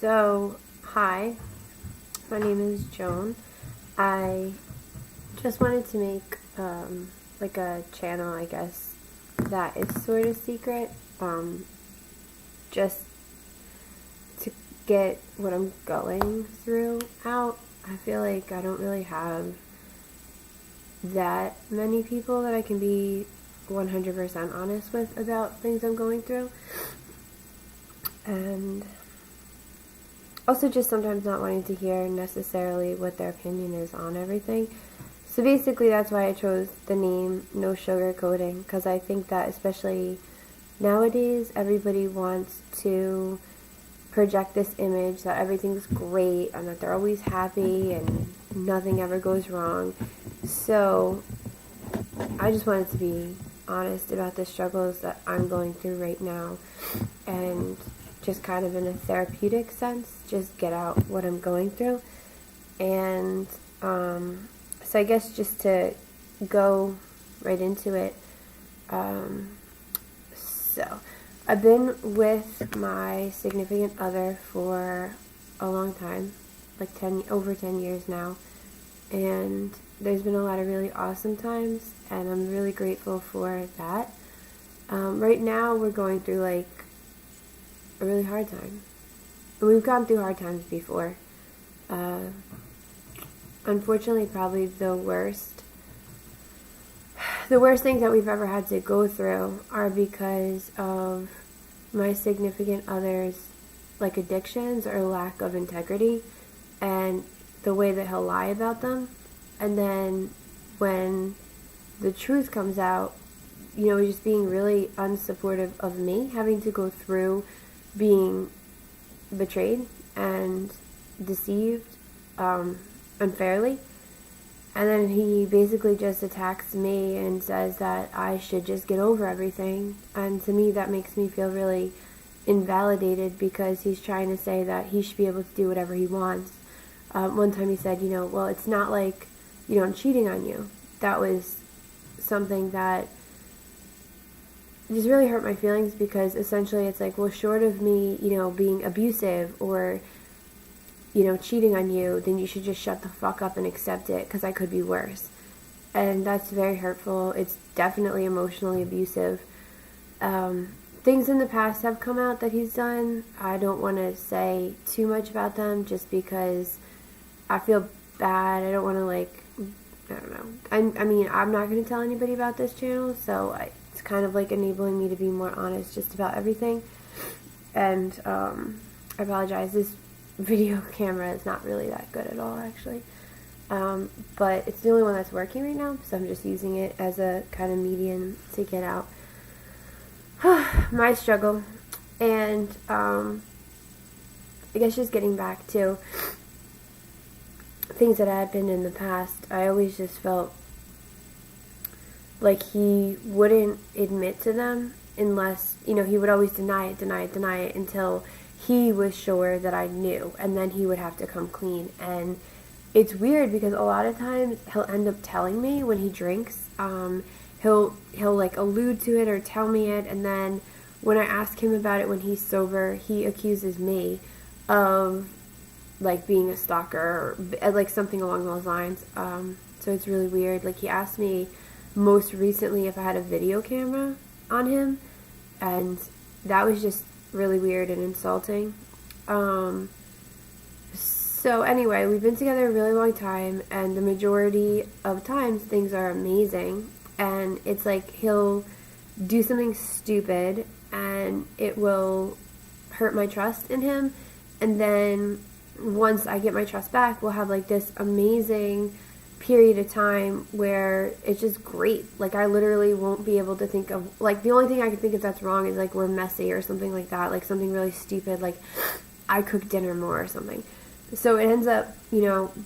So, hi, my name is Joan. I just wanted to make like a channel, I guess, that is sort of secret, just to get what I'm going through out. I feel like I don't really have that many people that I can be 100% honest with about things I'm going through. And also just sometimes not wanting to hear necessarily what their opinion is on everything. So basically that's why I chose the name No Sugar Coating, because I think that especially nowadays everybody wants to project this image that everything's great and that they're always happy and nothing ever goes wrong. So I just wanted to be honest about the struggles that I'm going through right now, and just kind of in a therapeutic sense, just get out what I'm going through. And so I guess just to go right into it, so I've been with my significant other for a long time, like over 10 years now, and there's been a lot of really awesome times, and I'm really grateful for that. Right now we're going through like a really hard time. And we've gone through hard times before. Unfortunately, probably the worst things that we've ever had to go through are because of my significant other's like addictions or lack of integrity and the way that he'll lie about them. And then when the truth comes out, just being really unsupportive of me, having to go through being betrayed and deceived unfairly. And then he basically just attacks me and says that I should just get over everything. And to me, that makes me feel really invalidated, because he's trying to say that he should be able to do whatever he wants. One time he said, well, it's not like, I'm cheating on you. That was something that just really hurt my feelings, because essentially it's like, well, short of me, being abusive or, cheating on you, then you should just shut the fuck up and accept it, because I could be worse. And that's very hurtful. It's definitely emotionally abusive. Things in the past have come out that he's done. I don't want to say too much about them just because I feel bad. I don't want to I don't know. I mean, I'm not going to tell anybody about this channel, so it's kind of like enabling me to be more honest just about everything. And I apologize. This video camera is not really that good at all, actually. But it's the only one that's working right now, so I'm just using it as a kind of medium to get out my struggle. And I guess just getting back to things that had been in the past, I always just felt like he wouldn't admit to them unless, he would always deny it until he was sure that I knew, and then he would have to come clean. And it's weird because a lot of times he'll end up telling me when he drinks. He'll like allude to it or tell me it, and then when I ask him about it when he's sober, he accuses me of like being a stalker or like something along those lines. So it's really weird. Like, he asked me most recently if I had a video camera on him, and that was just really weird and insulting. So anyway, we've been together a really long time, and the majority of times things are amazing, and it's like he'll do something stupid and it will hurt my trust in him, and then once I get my trust back, we'll have like this amazing period of time where it's just great. Like, I literally won't be able to think of, like, the only thing I can think of that's wrong is like we're messy or something like that, like something really stupid, like I cook dinner more or something. So it ends up,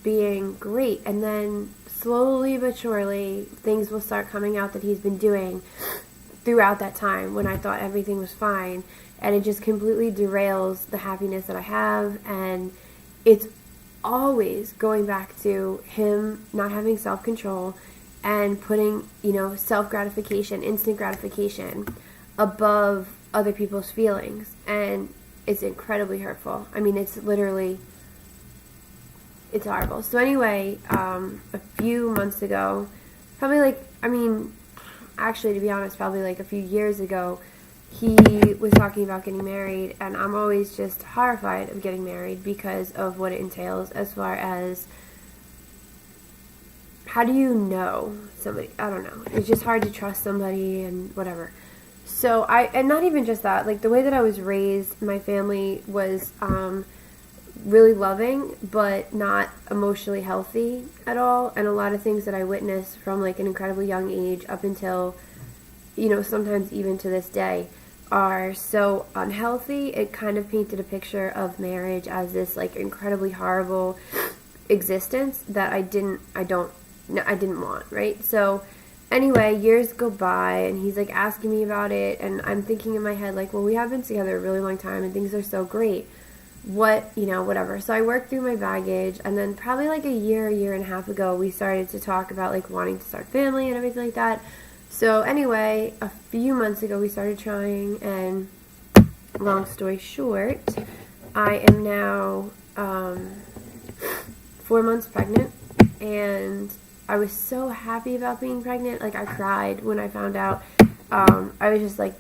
being great, and then slowly but surely things will start coming out that he's been doing throughout that time when I thought everything was fine, and it just completely derails the happiness that I have. And it's always going back to him not having self-control and putting, self-gratification, instant gratification above other people's feelings. And it's incredibly hurtful. I mean, it's horrible. So anyway, a few months ago, actually, to be honest, probably like a few years ago, he was talking about getting married, and I'm always just horrified of getting married because of what it entails as far as how do you know somebody? I don't know. It's just hard to trust somebody and whatever. So and not even just that, like the way that I was raised, my family was really loving, but not emotionally healthy at all. And a lot of things that I witnessed from like an incredibly young age up until, sometimes even to this day, are so unhealthy. It kind of painted a picture of marriage as this like incredibly horrible existence that I didn't want, right? So anyway, years go by, and he's like asking me about it, and I'm thinking in my head like, well, we have been together a really long time, and things are so great. Whatever. So I worked through my baggage, and then probably like a year and a half ago, we started to talk about like wanting to start family and everything like that. So anyway, a few months ago, we started trying, and long story short, I am now 4 months pregnant, and I was so happy about being pregnant. Like, I cried when I found out. I was just like,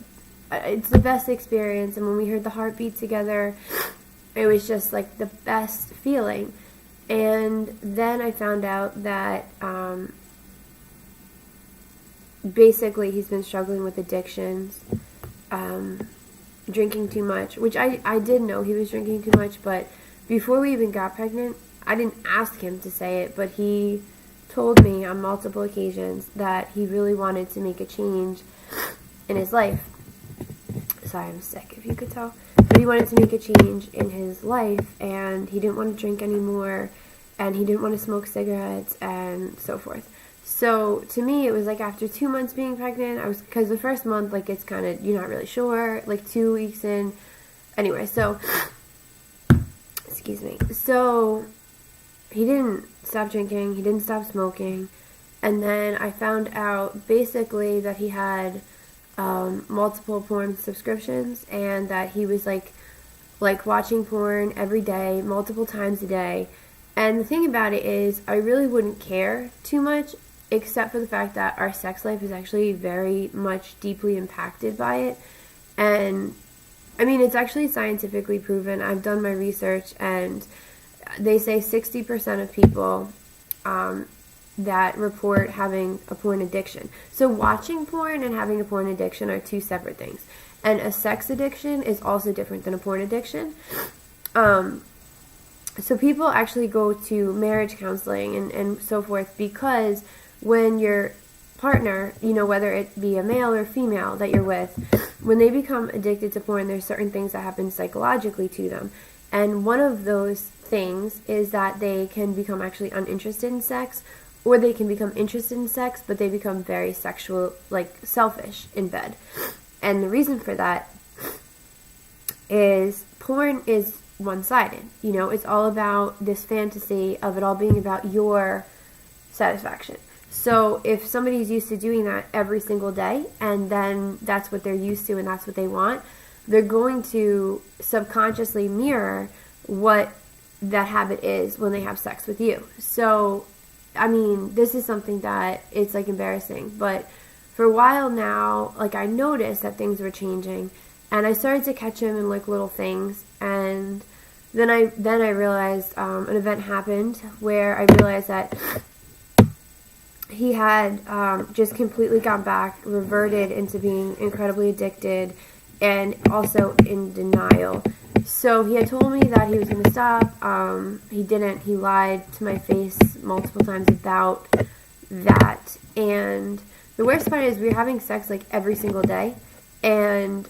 it's the best experience. And when we heard the heartbeat together, it was just like the best feeling. And then I found out that basically he's been struggling with addictions, drinking too much, which I did know he was drinking too much. But before we even got pregnant, I didn't ask him to say it, but he told me on multiple occasions that he really wanted to make a change in his life. Sorry, I'm sick, if you could tell. But he wanted to make a change in his life, and he didn't want to drink anymore, and he didn't want to smoke cigarettes, and so forth. So to me, it was like after 2 months being pregnant, because the first month, like, it's kind of, you're not really sure, like 2 weeks in. Anyway, so, excuse me. So he didn't stop drinking, he didn't stop smoking, and then I found out basically that he had multiple porn subscriptions, and that he was like watching porn every day, multiple times a day. And the thing about it is, I really wouldn't care too much, except for the fact that our sex life is actually very much deeply impacted by it. And I mean, it's actually scientifically proven. I've done my research, and they say 60% of people that report having a porn addiction. So watching porn and having a porn addiction are two separate things. And a sex addiction is also different than a porn addiction. So people actually go to marriage counseling and so forth, because when your partner, whether it be a male or female that you're with, when they become addicted to porn, there's certain things that happen psychologically to them. And one of those things is that they can become actually uninterested in sex, or they can become interested in sex, but they become very sexual, like selfish in bed. And the reason for that is porn is one-sided. It's all about this fantasy of it all being about your satisfaction. So if somebody's used to doing that every single day, and then that's what they're used to and that's what they want, they're going to subconsciously mirror what that habit is when they have sex with you. So, I mean, this is something that it's like embarrassing, but for a while now, like, I noticed that things were changing, and I started to catch him in like little things, and then I realized an event happened where I realized that he had just completely gone back, reverted into being incredibly addicted, and also in denial. So he had told me that he was going to stop. He didn't. He lied to my face multiple times about that. And the worst part is we were having sex like every single day. And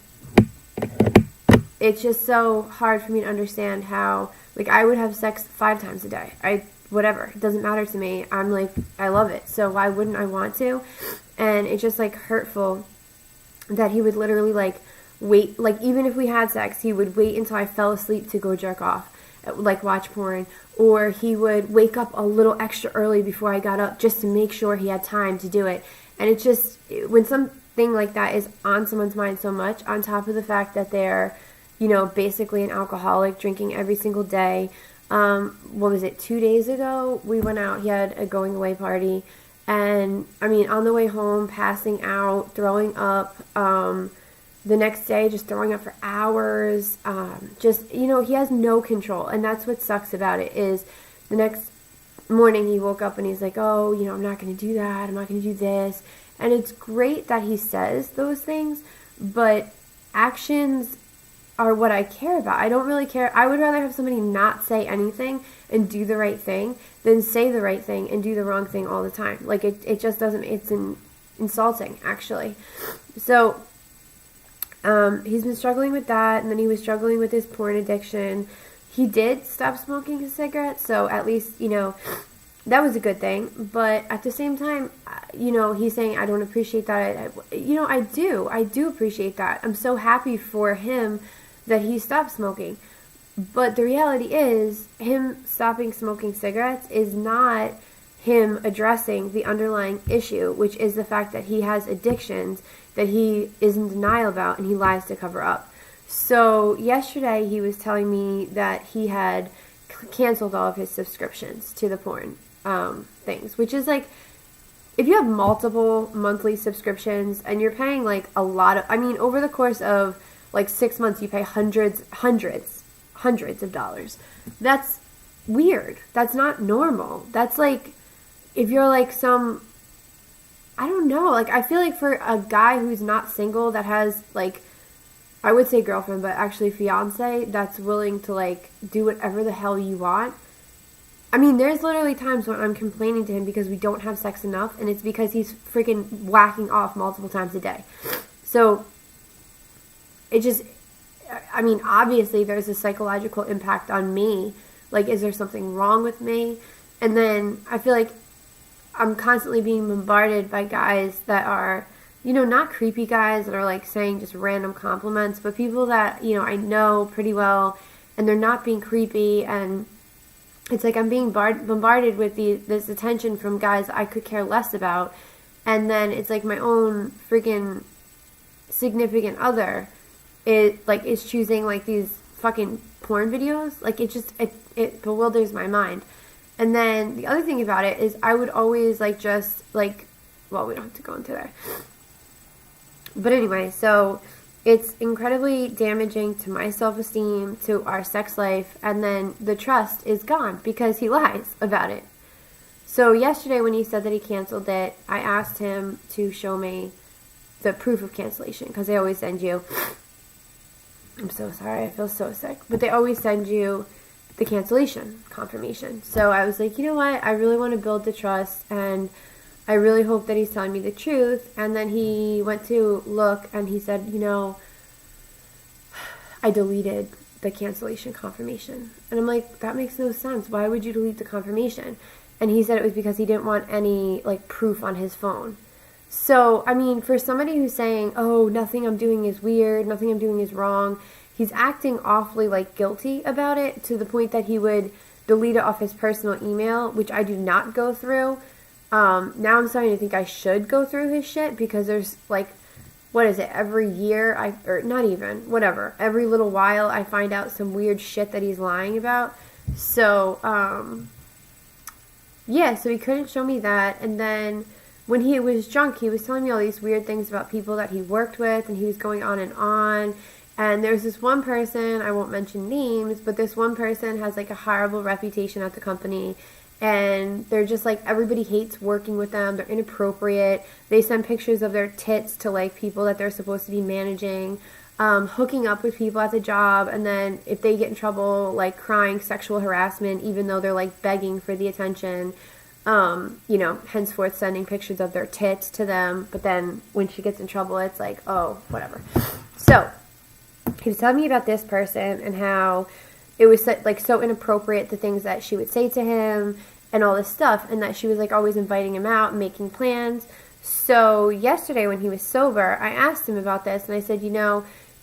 it's just so hard for me to understand how, like, I would have sex 5 times a day. Whatever. It doesn't matter to me. I'm like, I love it. So why wouldn't I want to? And it's just like hurtful that he would literally like wait, like even if we had sex, he would wait until I fell asleep to go jerk off, like watch porn, or he would wake up a little extra early before I got up just to make sure he had time to do it. And it's just, when something like that is on someone's mind so much, on top of the fact that they're basically an alcoholic, drinking every single day. What was it, 2 days ago? We went out, he had a going away party, and on the way home, passing out, throwing up, the next day, just throwing up for hours, he has no control, and that's what sucks about it, is the next morning he woke up and he's like, oh, I'm not going to do that, I'm not going to do this, and it's great that he says those things, but actions are what I care about. I don't really care. I would rather have somebody not say anything and do the right thing than say the right thing and do the wrong thing all the time. Like, it just doesn't, it's insulting, actually. So, he's been struggling with that, and then he was struggling with his porn addiction. He did stop smoking his cigarettes, so at least, that was a good thing. But at the same time, he's saying, I don't appreciate that. I do appreciate that. I'm so happy for him that he stopped smoking. But the reality is, him stopping smoking cigarettes is not him addressing the underlying issue, which is the fact that he has addictions that he is in denial about and he lies to cover up. So yesterday he was telling me that he had canceled all of his subscriptions to the porn things, which is like, if you have multiple monthly subscriptions and you're paying like a lot of, over the course of like 6 months, you pay hundreds of dollars. That's weird. That's not normal. That's like, if you're like some, I don't know, like, I feel like for a guy who's not single, that has like, I would say girlfriend, but actually fiance, that's willing to like do whatever the hell you want. There's literally times when I'm complaining to him because we don't have sex enough, and it's because he's freaking whacking off multiple times a day. So, it just, obviously there's a psychological impact on me. Like, is there something wrong with me? And then I feel like I'm constantly being bombarded by guys that are, not creepy guys that are like saying just random compliments, but people that, I know pretty well, and they're not being creepy, and it's like I'm being bombarded with this attention from guys I could care less about, and then it's like my own freaking significant other is choosing like these fucking porn videos. Like, it bewilders my mind. And then the other thing about it is I would always we don't have to go into there. But anyway, so it's incredibly damaging to my self-esteem, to our sex life, and then the trust is gone because he lies about it. So yesterday when he said that he canceled it, I asked him to show me the proof of cancellation, because they always send you, I'm so sorry, I feel so sick, but they always send you the cancellation confirmation. So I was like, you know what, I really want to build the trust, and I really hope that he's telling me the truth. And then he went to look, and he said, I deleted the cancellation confirmation. And I'm like, that makes no sense. Why would you delete the confirmation? And he said it was because he didn't want any proof on his phone. So, for somebody who's saying, oh, nothing I'm doing is weird, nothing I'm doing is wrong, he's acting awfully guilty about it, to the point that he would delete it off his personal email, which I do not go through. Now I'm starting to think I should go through his shit, because there's what is it, every year, every little while I find out some weird shit that he's lying about. So, so he couldn't show me that. And then when he was drunk, he was telling me all these weird things about people that he worked with, and he was going on and on. And there's this one person, I won't mention names, but this one person has a horrible reputation at the company, and they're just everybody hates working with them. They're inappropriate. They send pictures of their tits to people that they're supposed to be managing, hooking up with people at the job, and then if they get in trouble, crying sexual harassment, even though they're begging for the attention. Henceforth sending pictures of their tits to them, but then when she gets in trouble, it's oh, whatever. So, he was telling me about this person and how it was so inappropriate, the things that she would say to him and all this stuff, and that she was always inviting him out and making plans. So yesterday when he was sober, I asked him about this, and I said,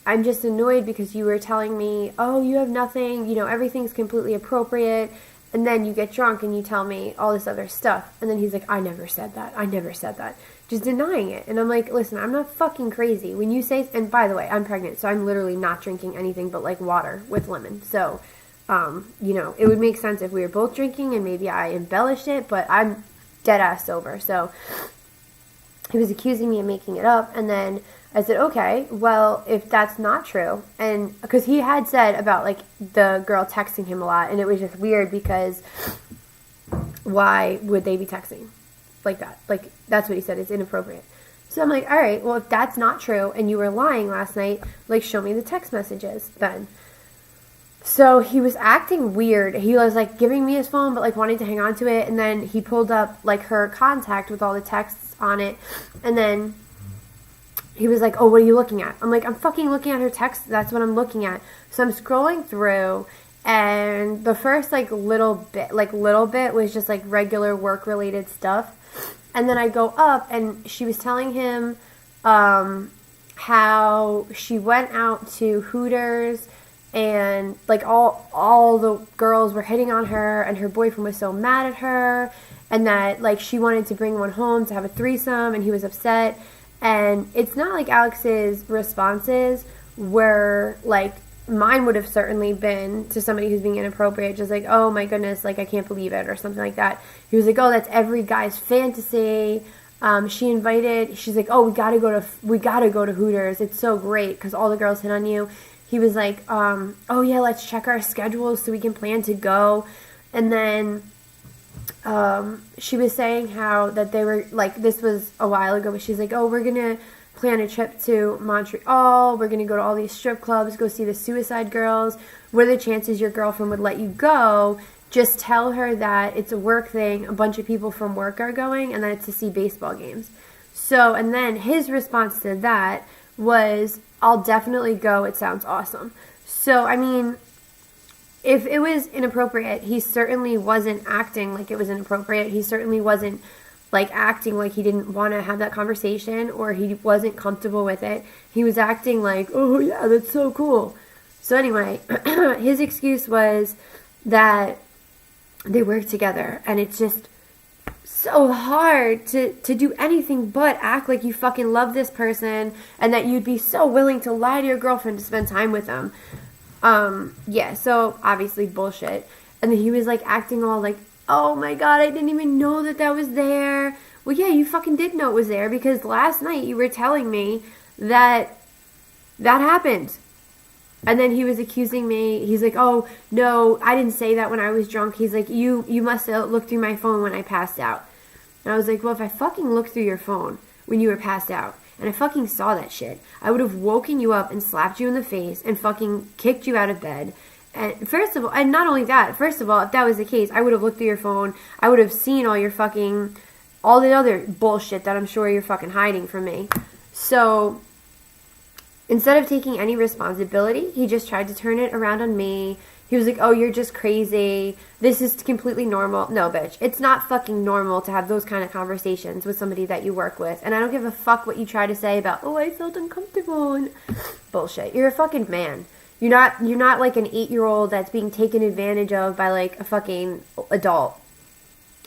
I'm just annoyed because you were telling me, oh, you have nothing, everything's completely appropriate, And then you get drunk and you tell me all this other stuff. And then he's like, I never said that. I never said that. Just denying it. And I'm like, listen, I'm not fucking crazy. When you say, and by the way, I'm pregnant, so I'm literally not drinking anything but like water with lemon. So, you know, it would make sense if we were both drinking and maybe I embellished it, but I'm dead ass sober. So he was accusing me of making it up. And then I said, okay, well, if that's not true, and because he had said about like the girl texting him a lot, and it was just weird because why would they be texting like that? Like, that's what he said, it's inappropriate. So I'm like, all right, well, if that's not true and you were lying last night, like, show me the text messages then. So he was acting weird. He was like giving me his phone but like wanting to hang on to it, and then he pulled up like her contact with all the texts on it, and then he was like, oh, what are you looking at? I'm like, I'm fucking looking at her text. That's what I'm looking at. So I'm scrolling through, and the first like little bit was just like regular work related stuff. And then I go up, and she was telling him how she went out to Hooters, and like all the girls were hitting on her, and her boyfriend was so mad at her, and that like she wanted to bring one home to have a threesome, and he was upset. And it's not like Alex's responses were like, mine would have certainly been to somebody who's being inappropriate, just like, oh my goodness, like I can't believe it, or something like that. He was like, oh, that's every guy's fantasy. She's like, oh, we gotta go to Hooters. It's so great because all the girls hit on you. He was like, oh yeah, let's check our schedules so we can plan to go. And then she was saying how that they were like, this was a while ago, but she's like, oh, we're gonna plan a trip to Montreal, we're gonna go to all these strip clubs, go see the Suicide Girls. What are the chances your girlfriend would let you go? Just tell her that it's a work thing, a bunch of people from work are going, and that it's to see baseball games. So, and then his response to that was, I'll definitely go, it sounds awesome. So, I mean, if it was inappropriate, he certainly wasn't acting like it was inappropriate. He certainly wasn't like acting like he didn't want to have that conversation, or he wasn't comfortable with it. He was acting like, oh yeah, that's so cool. So anyway, his excuse was that they work together, and it's just so hard to do anything but act like you fucking love this person, and that you'd be so willing to lie to your girlfriend to spend time with them. Yeah, so obviously bullshit. And then he was like acting all like, oh my god, I didn't even know that was there. Well, yeah, you fucking did know it was there, because last night you were telling me that happened. And then he was accusing me. He's like, oh no, I didn't say that when I was drunk. He's like, you must have looked through my phone when I passed out. And I was like, well, if I fucking looked through your phone when you were passed out, and I fucking saw that shit, I would have woken you up and slapped you in the face and fucking kicked you out of bed. And first of all, and not only that, first of all, if that was the case, I would have looked through your phone. I would have seen all the other bullshit that I'm sure you're fucking hiding from me. So instead of taking any responsibility, he just tried to turn it around on me. He was like, oh, you're just crazy. This is completely normal. No, bitch. It's not fucking normal to have those kind of conversations with somebody that you work with. And I don't give a fuck what you try to say about, oh, I felt uncomfortable. And bullshit. You're a fucking man. You're not like an 8-year-old that's being taken advantage of by like a fucking adult.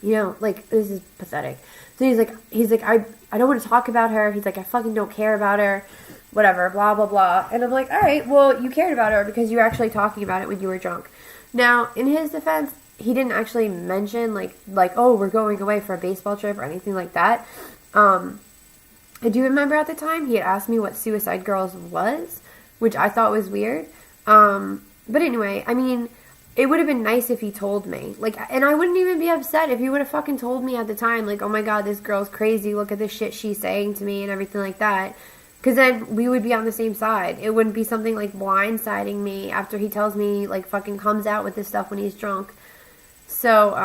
You know, like, this is pathetic. So he's like, I don't want to talk about her. He's like, I fucking don't care about her. Whatever, blah, blah, blah. And I'm like, all right, well, you cared about her because you were actually talking about it when you were drunk. Now, in his defense, he didn't actually mention, like, oh, we're going away for a baseball trip or anything like that. I do remember at the time he had asked me what Suicide Girls was, which I thought was weird. But anyway, I mean, it would have been nice if he told me. Like, and I wouldn't even be upset if he would have fucking told me at the time, like, oh my god, this girl's crazy, look at the shit she's saying to me and everything like that. Because then we would be on the same side. It wouldn't be something like blindsiding me after he tells me, like, fucking comes out with this stuff when he's drunk. So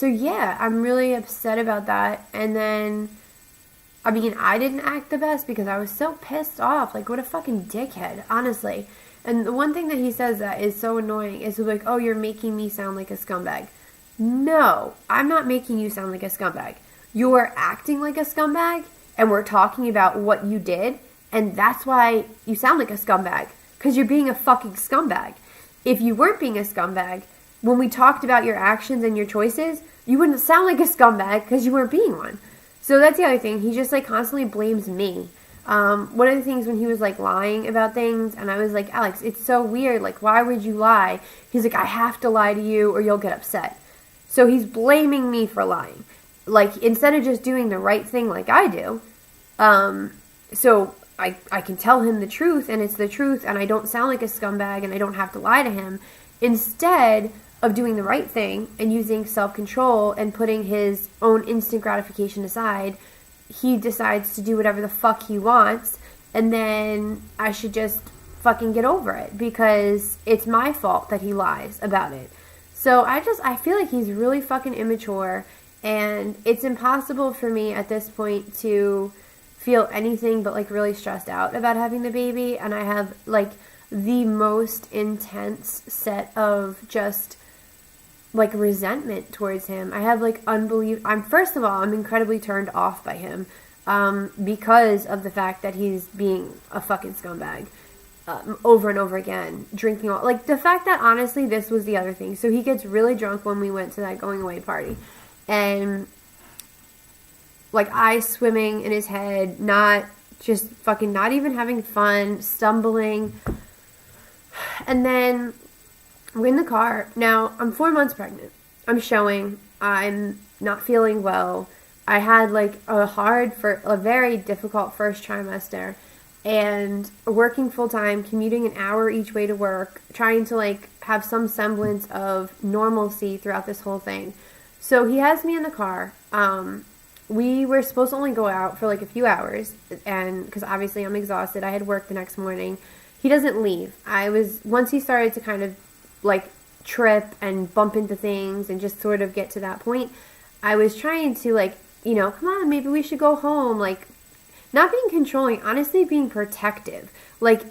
yeah, I'm really upset about that. And then, I mean, I didn't act the best because I was so pissed off. Like, what a fucking dickhead, honestly. And the one thing that he says that is so annoying is like, oh, you're making me sound like a scumbag. No, I'm not making you sound like a scumbag. You're acting like a scumbag. And we're talking about what you did, and that's why you sound like a scumbag, because you're being a fucking scumbag. If you weren't being a scumbag, when we talked about your actions and your choices, you wouldn't sound like a scumbag because you weren't being one. So that's the other thing. He just like constantly blames me. One of the things when he was like lying about things, and I was like, Alex, it's so weird. Like, why would you lie? He's like, I have to lie to you or you'll get upset. So he's blaming me for lying. Like, instead of just doing the right thing like I do. So I can tell him the truth, and it's the truth, and I don't sound like a scumbag, and I don't have to lie to him. Instead of doing the right thing and using self-control and putting his own instant gratification aside, he decides to do whatever the fuck he wants, and then I should just fucking get over it because it's my fault that he lies about it. So I feel like he's really fucking immature, and it's impossible for me at this point to feel anything but like really stressed out about having the baby, and I have like the most intense set of just like resentment towards him. I have like first of all, I'm incredibly turned off by him because of the fact that he's being a fucking scumbag over and over again, drinking all, like the fact that honestly this was the other thing. So he gets really drunk when we went to that going away party, and like I swimming in his head, not even having fun, stumbling. And then we're in the car. Now, I'm 4 months pregnant. I'm showing. I'm not feeling well. I had like a very difficult first trimester, and working full time, commuting an hour each way to work, trying to like have some semblance of normalcy throughout this whole thing. So he has me in the car. We were supposed to only go out for like a few hours, and because obviously I'm exhausted, I had work the next morning. He doesn't leave. Once he started to kind of like trip and bump into things and just sort of get to that point, I was trying to like, come on, maybe we should go home. Like, not being controlling, honestly being protective. Like,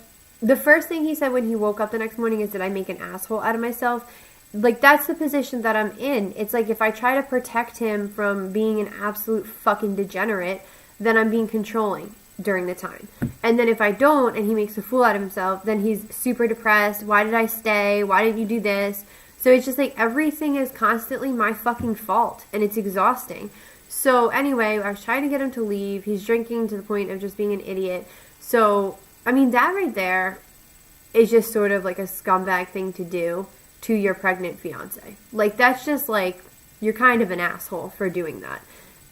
the first thing he said when he woke up the next morning is, did I make an asshole out of myself? Like, that's the position that I'm in. It's like, if I try to protect him from being an absolute fucking degenerate, then I'm being controlling during the time. And then if I don't, and he makes a fool out of himself, then he's super depressed. Why did I stay? Why didn't you do this? So it's just like, everything is constantly my fucking fault, and it's exhausting. So anyway, I was trying to get him to leave. He's drinking to the point of just being an idiot. So, I mean, that right there is just sort of like a scumbag thing to do to your pregnant fiance. Like, that's just like, you're kind of an asshole for doing that.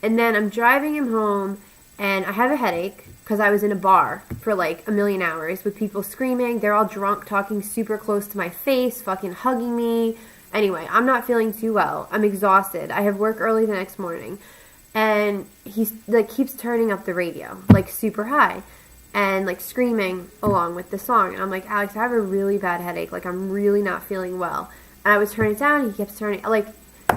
And then I'm driving him home, and I have a headache because I was in a bar for like a million hours with people screaming. They're all drunk, talking super close to my face, fucking hugging me. Anyway, I'm not feeling too well. I'm exhausted. I have work early the next morning. And he like keeps turning up the radio, like super high, and like screaming along with the song. And I'm like, Alex, I have a really bad headache. Like, I'm really not feeling well. And I was turning it down, and he kept turning, like,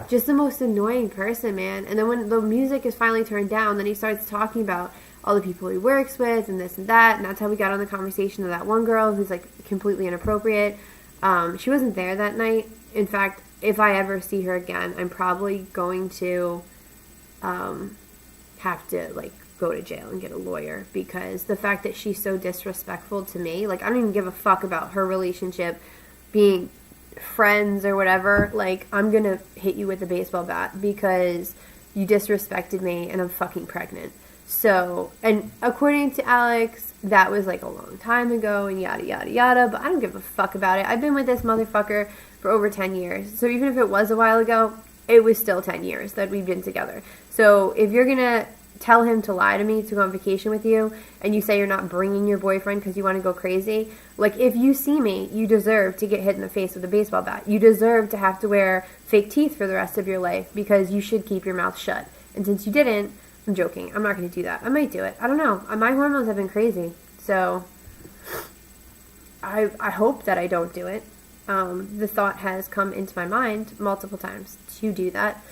just the most annoying person, man. And then when the music is finally turned down, then he starts talking about all the people he works with and this and that. And that's how we got on the conversation of that one girl who's like completely inappropriate. She wasn't there that night. In fact, if I ever see her again, I'm probably going to have to like go to jail and get a lawyer, because the fact that she's so disrespectful to me, like, I don't even give a fuck about her relationship being friends or whatever. Like, I'm gonna hit you with a baseball bat because you disrespected me and I'm fucking pregnant. So, and according to Alex, that was like a long time ago and yada yada yada, but I don't give a fuck about it. I've been with this motherfucker for over 10 years. So even if it was a while ago, it was still 10 years that we've been together. So if you're going to tell him to lie to me to go on vacation with you, and you say you're not bringing your boyfriend because you want to go crazy, like, if you see me, you deserve to get hit in the face with a baseball bat. You deserve to have to wear fake teeth for the rest of your life, because you should keep your mouth shut. And since you didn't, I'm joking. I'm not going to do that. I might do it. I don't know. My hormones have been crazy. So I hope that I don't do it. The thought has come into my mind multiple times to do that.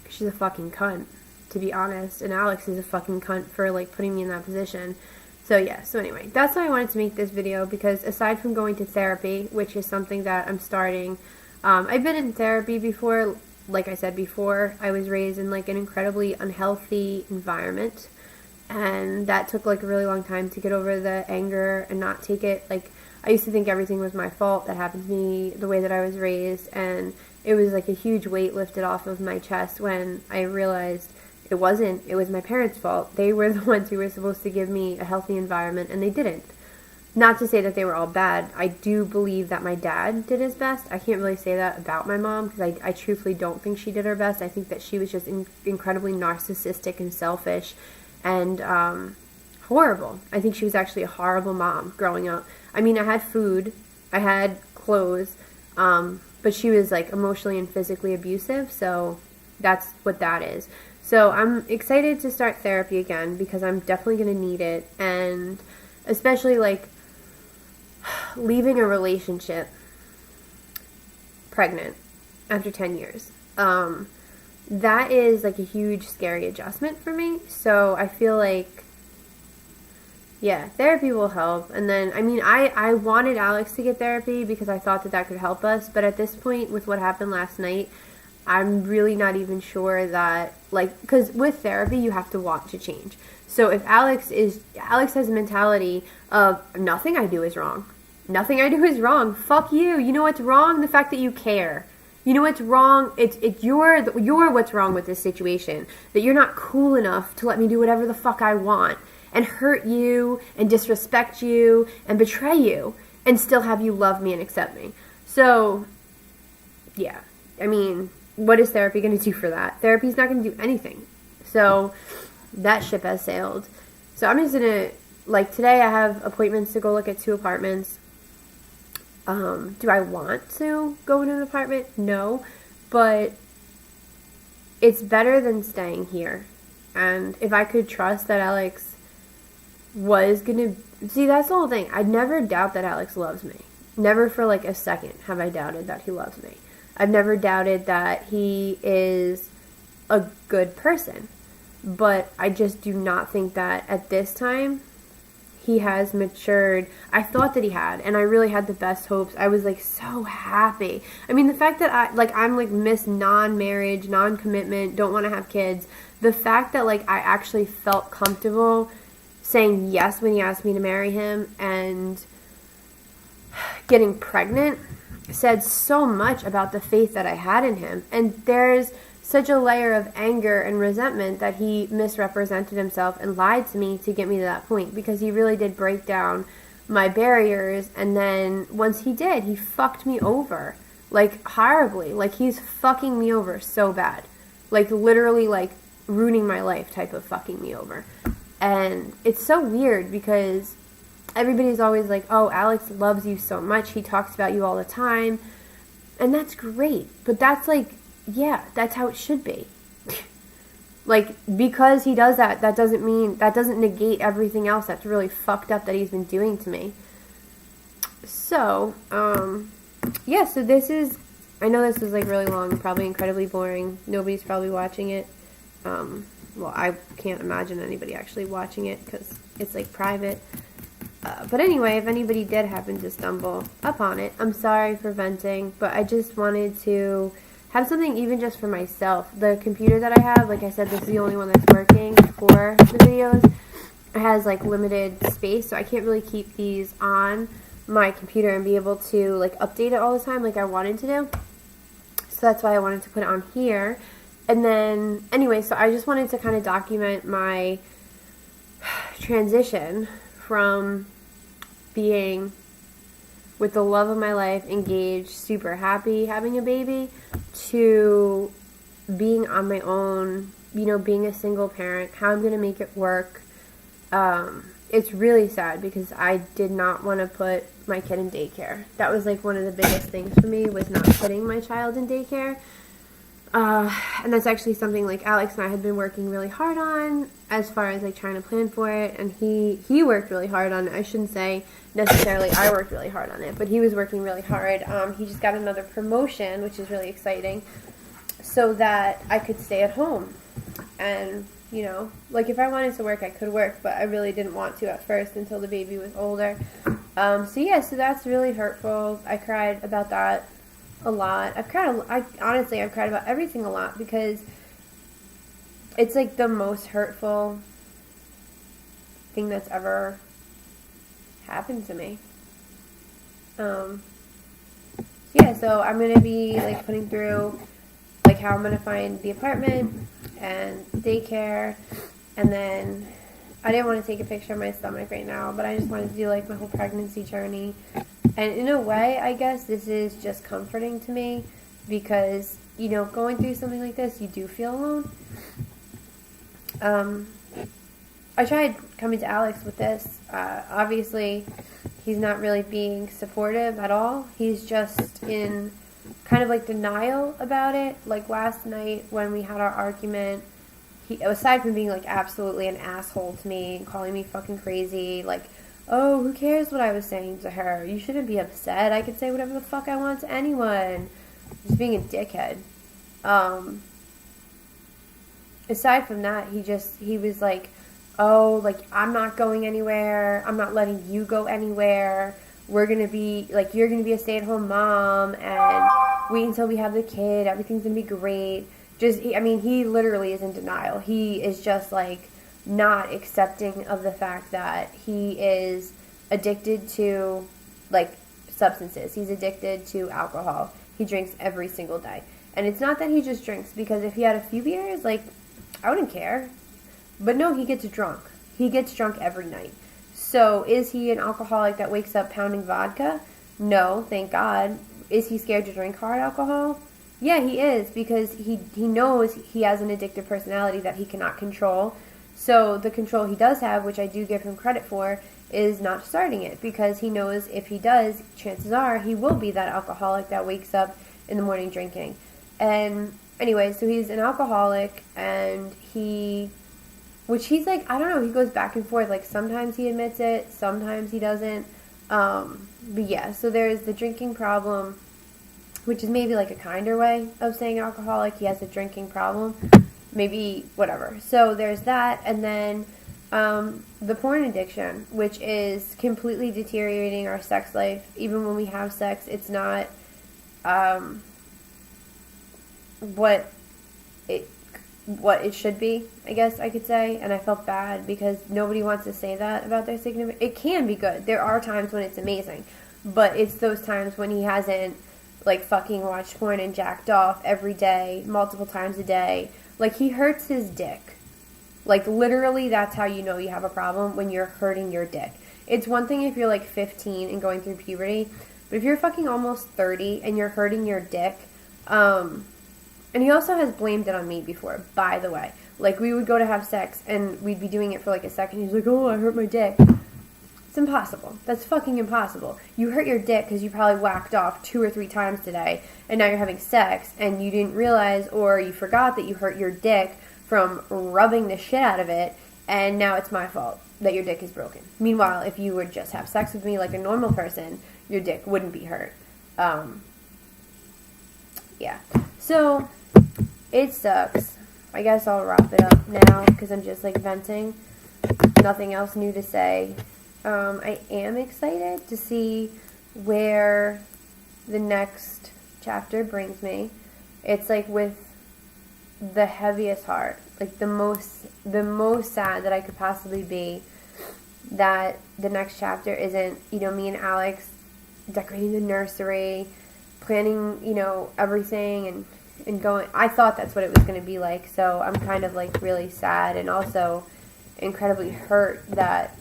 She's a fucking cunt, to be honest. And Alex is a fucking cunt for, like, putting me in that position. So, yeah. So, anyway, that's why I wanted to make this video, because aside from going to therapy, which is something that I'm starting, I've been in therapy before. Like I said before, I was raised in, like, an incredibly unhealthy environment. And that took, like, a really long time to get over the anger and not take it, like, I used to think everything was my fault that happened to me, the way that I was raised, and it was like a huge weight lifted off of my chest when I realized it wasn't. It was my parents' fault. They were the ones who were supposed to give me a healthy environment, and they didn't. Not to say that they were all bad. I do believe that my dad did his best. I can't really say that about my mom because I truthfully don't think she did her best. I think that she was just incredibly narcissistic and selfish and horrible. I think she was actually a horrible mom growing up. I mean, I had food, I had clothes, but she was like emotionally and physically abusive, so that's what that is. So I'm excited to start therapy again because I'm definitely going to need it, and especially like leaving a relationship pregnant after 10 years. That is like a huge scary adjustment for me. So I feel like, yeah, therapy will help. And then, I mean, I wanted Alex to get therapy because I thought that could help us. But at this point, with what happened last night, I'm really not even sure that, like, because with therapy, you have to want to change. So if Alex has a mentality of nothing I do is wrong. Nothing I do is wrong. Fuck you. You know what's wrong? The fact that you care. You know what's wrong? You're what's wrong with this situation. That you're not cool enough to let me do whatever the fuck I want and hurt you and disrespect you and betray you and still have you love me and accept me. So, yeah. I mean, what is therapy going to do for that? Therapy's not going to do anything. So that ship has sailed. So I'm just gonna, like, today I have appointments to go look at 2 apartments. Do I want to go in an apartment? No, but it's better than staying here. And if I could trust that Alex was gonna, see, that's the whole thing. I'd never doubt that Alex loves me. Never for like a second have I doubted that he loves me. I've never doubted that he is a good person. But I just do not think that at this time he has matured. I thought that he had, and I really had the best hopes. I was like so happy. I mean, the fact that I'm like miss non-marriage, non-commitment, don't want to have kids. The fact that like I actually felt comfortable saying yes when he asked me to marry him and getting pregnant said so much about the faith that I had in him. And there's such a layer of anger and resentment that he misrepresented himself and lied to me to get me to that point, because he really did break down my barriers. And then once he did, he fucked me over, like horribly. Like he's fucking me over so bad, like literally like ruining my life type of fucking me over. And it's so weird because everybody's always like, oh, Alex loves you so much, he talks about you all the time, and that's great, but that's like, yeah, that's how it should be. Like, because he does that, that doesn't negate everything else that's really fucked up that he's been doing to me. So, yeah, so this is, I know this is like really long, probably incredibly boring. Nobody's probably watching it. Well, I can't imagine anybody actually watching it because it's like private. But anyway, if anybody did happen to stumble upon it, I'm sorry for venting, but I just wanted to have something even just for myself. The computer that I have, like I said, this is the only one that's working for the videos. It has like limited space, so I can't really keep these on my computer and be able to like update it all the time like I wanted to do. So that's why I wanted to put it on here. And then, anyway, so I just wanted to kind of document my transition from being with the love of my life, engaged, super happy having a baby, to being on my own, you know, being a single parent, how I'm going to make it work. It's really sad because I did not want to put my kid in daycare. That was like one of the biggest things for me, was not putting my child in daycare. And that's actually something like Alex and I had been working really hard on as far as like trying to plan for it, and he worked really hard on it. I shouldn't say necessarily I worked really hard on it, but he was working really hard. He just got another promotion, which is really exciting, so that I could stay at home. And, you know, like if I wanted to work, I could work, but I really didn't want to at first until the baby was older. So yeah, so that's really hurtful. I cried about that a lot. I've cried about everything a lot because it's like the most hurtful thing that's ever happened to me. Yeah, so I'm going to be, like, putting through, like, how I'm going to find the apartment and daycare, and then I didn't want to take a picture of my stomach right now, but I just wanted to do, like, my whole pregnancy journey. And in a way, I guess this is just comforting to me because, you know, going through something like this, you do feel alone. I tried coming to Alex with this. Obviously, he's not really being supportive at all. He's just in kind of like denial about it. Like last night when we had our argument, he, aside from being like absolutely an asshole to me and calling me fucking crazy, like, oh, who cares what I was saying to her? You shouldn't be upset. I can say whatever the fuck I want to anyone. Just being a dickhead. Aside from that, he was like, oh, like, I'm not going anywhere. I'm not letting you go anywhere. We're going to be, like, you're going to be a stay-at-home mom, and wait until we have the kid. Everything's going to be great. He literally is in denial. He is just, like, not accepting of the fact that he is addicted to, like, substances. He's addicted to alcohol. He drinks every single day. And it's not that he just drinks, because if he had a few beers, like, I wouldn't care. But no, he gets drunk. He gets drunk every night. So is he an alcoholic that wakes up pounding vodka? No, thank God. Is he scared to drink hard alcohol? Yeah, he is, because he knows he has an addictive personality that he cannot control. So the control he does have, which I do give him credit for, is not starting it, because he knows if he does, chances are he will be that alcoholic that wakes up in the morning drinking. And anyway, so he's an alcoholic, and which he's like, I don't know, he goes back and forth. Like, sometimes he admits it, sometimes he doesn't. But yeah, so there's the drinking problem, which is maybe like a kinder way of saying alcoholic. He has a drinking problem. Maybe, whatever. So there's that, and then the porn addiction, which is completely deteriorating our sex life. Even when we have sex, it's not what it should be, I guess I could say. And I felt bad because nobody wants to say that about their significant. It can be good. There are times when it's amazing, but it's those times when he hasn't, like, fucking watched porn and jacked off every day, multiple times a day. Like, he hurts his dick. Like, literally, that's how you know you have a problem, when you're hurting your dick. It's one thing if you're, like, 15 and going through puberty, but if you're fucking almost 30 and you're hurting your dick, and he also has blamed it on me before, by the way. Like, we would go to have sex, and we'd be doing it for, like, a second. He's like, oh, I hurt my dick. It's impossible. That's fucking impossible. You hurt your dick because you probably whacked off 2 or 3 times today, and now you're having sex, and you didn't realize, or you forgot that you hurt your dick from rubbing the shit out of it, and now it's my fault that your dick is broken. Meanwhile, if you would just have sex with me like a normal person, your dick wouldn't be hurt. Yeah. So, it sucks. I guess I'll wrap it up now, because I'm just, like, venting. Nothing else new to say. I am excited to see where the next chapter brings me. It's, like, with the heaviest heart, like, the most sad that I could possibly be, that the next chapter isn't, you know, me and Alex decorating the nursery, planning, you know, everything, and going. I thought that's what it was going to be like, so I'm kind of, like, really sad, and also incredibly hurt that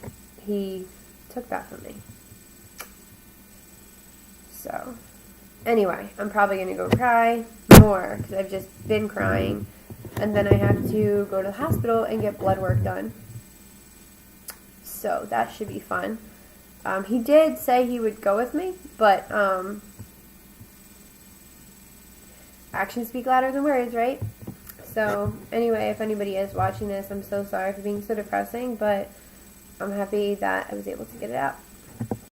he took that from me. So, anyway, I'm probably going to go cry more, because I've just been crying, and then I have to go to the hospital and get blood work done. So, that should be fun. He did say he would go with me, but, actions speak louder than words, right? So, anyway, if anybody is watching this, I'm so sorry for being so depressing, but I'm happy that I was able to get it out.